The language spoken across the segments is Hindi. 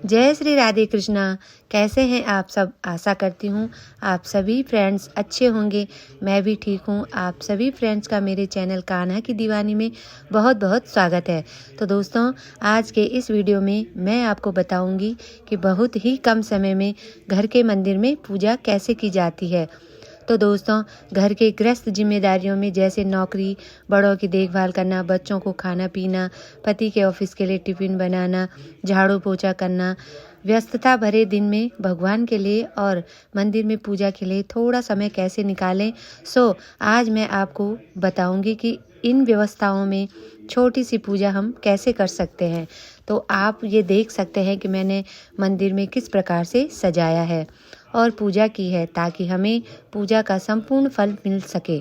जय श्री राधे कृष्णा। कैसे हैं आप सब? आशा करती हूँ आप सभी फ्रेंड्स अच्छे होंगे। मैं भी ठीक हूँ। आप सभी फ्रेंड्स का मेरे चैनल कान्हा की दीवानी में बहुत बहुत स्वागत है। तो दोस्तों, आज के इस वीडियो में मैं आपको बताऊंगी कि बहुत ही कम समय में घर के मंदिर में पूजा कैसे की जाती है। तो दोस्तों, घर के गृहस्थ जिम्मेदारियों में जैसे नौकरी, बड़ों की देखभाल करना, बच्चों को खाना पीना, पति के ऑफिस के लिए टिफिन बनाना, झाड़ू पोछा करना, व्यस्तता भरे दिन में भगवान के लिए और मंदिर में पूजा के लिए थोड़ा समय कैसे निकालें। आज मैं आपको बताऊंगी कि इन व्यवस्थाओं में छोटी सी पूजा हम कैसे कर सकते हैं। तो आप ये देख सकते हैं कि मैंने मंदिर में किस प्रकार से सजाया है और पूजा की है, ताकि हमें पूजा का संपूर्ण फल मिल सके।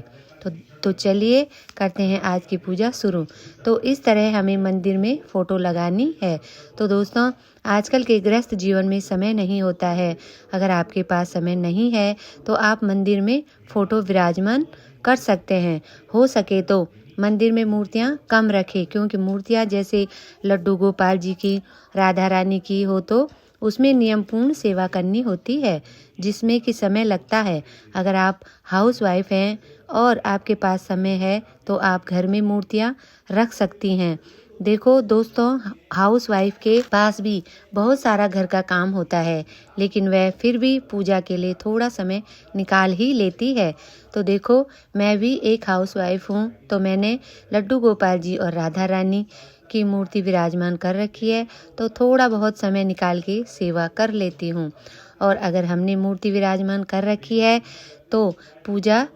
तो चलिए करते हैं आज की पूजा शुरू। तो इस तरह हमें मंदिर में फ़ोटो लगानी है। तो दोस्तों, आजकल के गृहस्थ जीवन में समय नहीं होता है। अगर आपके पास समय नहीं है तो आप मंदिर में फ़ोटो विराजमान कर सकते हैं। हो सके तो मंदिर में मूर्तियाँ कम रखें, क्योंकि मूर्तियाँ जैसे लड्डू गोपाल जी की, राधा रानी की हो तो उसमें नियमपूर्ण सेवा करनी होती है, जिसमें कि समय लगता है। अगर आप हाउसवाइफ हैं और आपके पास समय है तो आप घर में मूर्तियाँ रख सकती हैं। देखो दोस्तों, हाउसवाइफ के पास भी बहुत सारा घर का काम होता है, लेकिन वह फिर भी पूजा के लिए थोड़ा समय निकाल ही लेती है। तो देखो, मैं भी एक हाउसवाइफ हूँ, तो मैंने लड्डू गोपाल जी और राधा रानी की मूर्ति विराजमान कर रखी है। तो थोड़ा बहुत समय निकाल के सेवा कर लेती हूँ। और अगर हमने मूर्ति विराजमान कर रखी है तो पूजा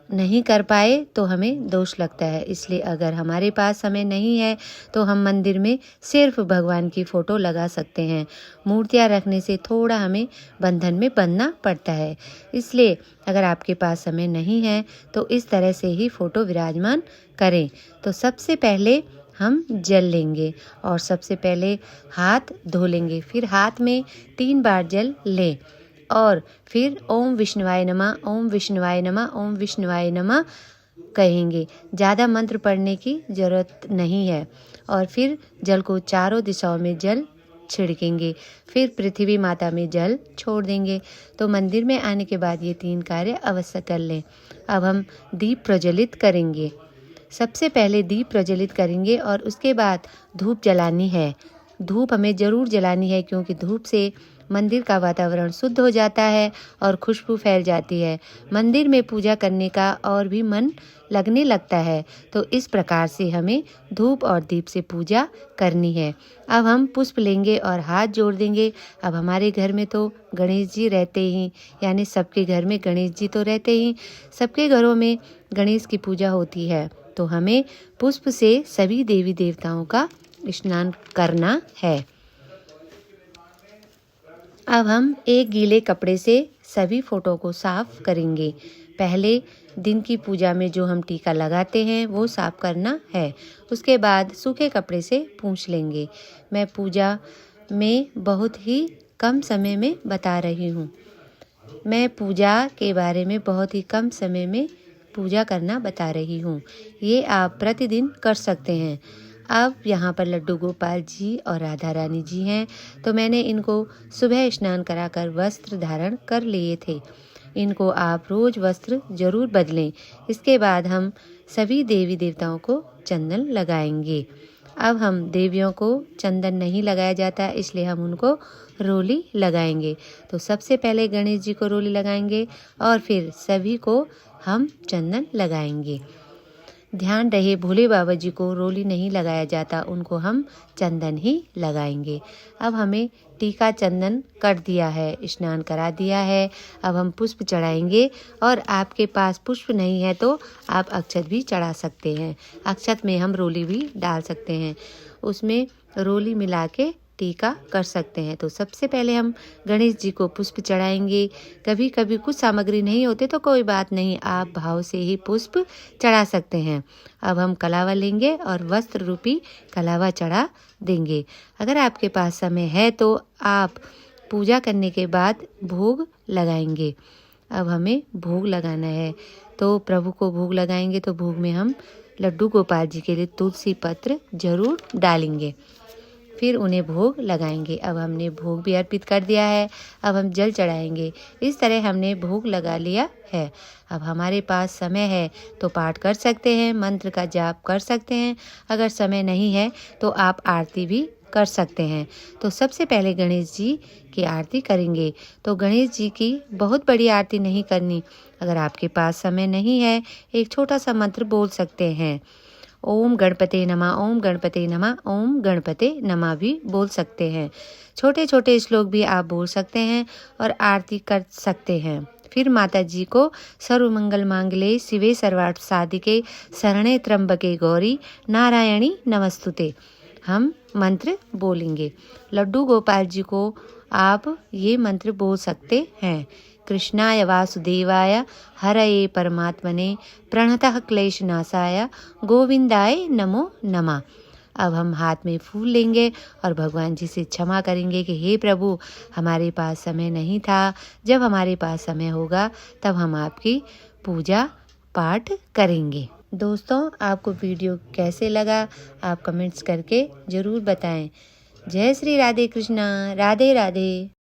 नहीं कर पाए तो हमें दोष लगता है। इसलिए अगर हमारे पास समय नहीं है तो हम मंदिर में सिर्फ भगवान की फ़ोटो लगा सकते हैं। मूर्तियाँ रखने से थोड़ा हमें बंधन में बंधना पड़ता है। इसलिए अगर आपके पास समय नहीं है तो इस तरह से ही फ़ोटो विराजमान करें। तो सबसे पहले हम जल लेंगे और सबसे पहले हाथ धो लेंगे। फिर हाथ में 3 बार जल लें और फिर ओम विष्णुवाय नमः, ओम विष्णुवाय नमः, ओम विष्णुवाय नमः कहेंगे। ज़्यादा मंत्र पढ़ने की ज़रूरत नहीं है। और फिर जल को चारों दिशाओं में जल छिड़केंगे। फिर पृथ्वी माता में जल छोड़ देंगे। तो मंदिर में आने के बाद ये 3 कार्य अवश्य कर लें। अब हम दीप प्रज्वलित करेंगे। सबसे पहले दीप प्रज्वलित करेंगे और उसके बाद धूप जलानी है। धूप हमें ज़रूर जलानी है, क्योंकि धूप से मंदिर का वातावरण शुद्ध हो जाता है और खुशबू फैल जाती है। मंदिर में पूजा करने का और भी मन लगने लगता है। तो इस प्रकार से हमें धूप और दीप से पूजा करनी है। अब हम पुष्प लेंगे और हाथ जोड़ देंगे। अब हमारे घर में तो गणेश जी रहते ही, यानी सबके घर में गणेश जी तो रहते ही, सबके घरों में गणेश की पूजा होती है। तो हमें पुष्प से सभी देवी देवताओं का स्नान करना है। अब हम एक गीले कपड़े से सभी फोटो को साफ करेंगे। पहले दिन की पूजा में जो हम टीका लगाते हैं वो साफ करना है। उसके बाद सूखे कपड़े से पोंछ लेंगे। मैं पूजा में बहुत ही कम समय में बता रही हूँ। मैं पूजा के बारे में बहुत ही कम समय में पूजा करना बता रही हूँ। ये आप प्रतिदिन कर सकते हैं। अब यहाँ पर लड्डू गोपाल जी और राधा रानी जी हैं, तो मैंने इनको सुबह स्नान कराकर वस्त्र धारण कर लिए थे। इनको आप रोज़ वस्त्र जरूर बदलें। इसके बाद हम सभी देवी देवताओं को चंदन लगाएंगे। अब हम देवियों को चंदन नहीं लगाया जाता, इसलिए हम उनको रोली लगाएंगे। तो सबसे पहले गणेश जी को रोली लगाएंगे और फिर सभी को हम चंदन लगाएंगे। ध्यान रहे, भोले बाबा जी को रोली नहीं लगाया जाता, उनको हम चंदन ही लगाएंगे। अब हमें टीका चंदन कर दिया है, स्नान करा दिया है। अब हम पुष्प चढ़ाएंगे और आपके पास पुष्प नहीं है तो आप अक्षत भी चढ़ा सकते हैं। अक्षत में हम रोली भी डाल सकते हैं, उसमें रोली मिला के टीका कर सकते हैं। तो सबसे पहले हम गणेश जी को पुष्प चढ़ाएंगे। कभी कभी कुछ सामग्री नहीं होते तो कोई बात नहीं, आप भाव से ही पुष्प चढ़ा सकते हैं। अब हम कलावा लेंगे और वस्त्र रूपी कलावा चढ़ा देंगे। अगर आपके पास समय है तो आप पूजा करने के बाद भोग लगाएंगे। अब हमें भोग लगाना है, तो प्रभु को भोग लगाएंगे। तो भोग में हम लड्डू गोपाल जी के लिए तुलसी पत्र जरूर डालेंगे। फिर उन्हें भोग लगाएंगे। अब हमने भोग भी अर्पित कर दिया है, अब हम जल चढ़ाएंगे। इस तरह हमने भोग लगा लिया है। अब हमारे पास समय है तो पाठ कर सकते हैं, मंत्र का जाप कर सकते हैं। अगर समय नहीं है तो आप आरती भी कर सकते हैं। तो सबसे पहले गणेश जी की आरती करेंगे। तो गणेश जी की बहुत बड़ी आरती नहीं करनी। अगर आपके पास समय नहीं है, एक छोटा सा मंत्र बोल सकते हैं। ओम गणपते नमः, ओम गणपते नमः, ओम गणपते नमः भी बोल सकते हैं। छोटे छोटे श्लोक भी आप बोल सकते हैं और आरती कर सकते हैं। फिर माता जी को सर्वमंगल मांगल्ये शिवे सर्वार्थ साधिके शरणे त्र्यंबके गौरी नारायणी नमस्तुते हम मंत्र बोलेंगे। लड्डू गोपाल जी को आप ये मंत्र बोल सकते हैं। कृष्णाय वासुदेवाय हरये परमात्मने प्रणतः क्लेशनाशाय गोविंदाय नमो नमः। अब हम हाथ में फूल लेंगे और भगवान जी से क्षमा करेंगे कि हे प्रभु, हमारे पास समय नहीं था। जब हमारे पास समय होगा तब हम आपकी पूजा पाठ करेंगे। दोस्तों, आपको वीडियो कैसे लगा आप कमेंट्स करके ज़रूर बताएं। जय श्री राधे कृष्णा, राधे राधे।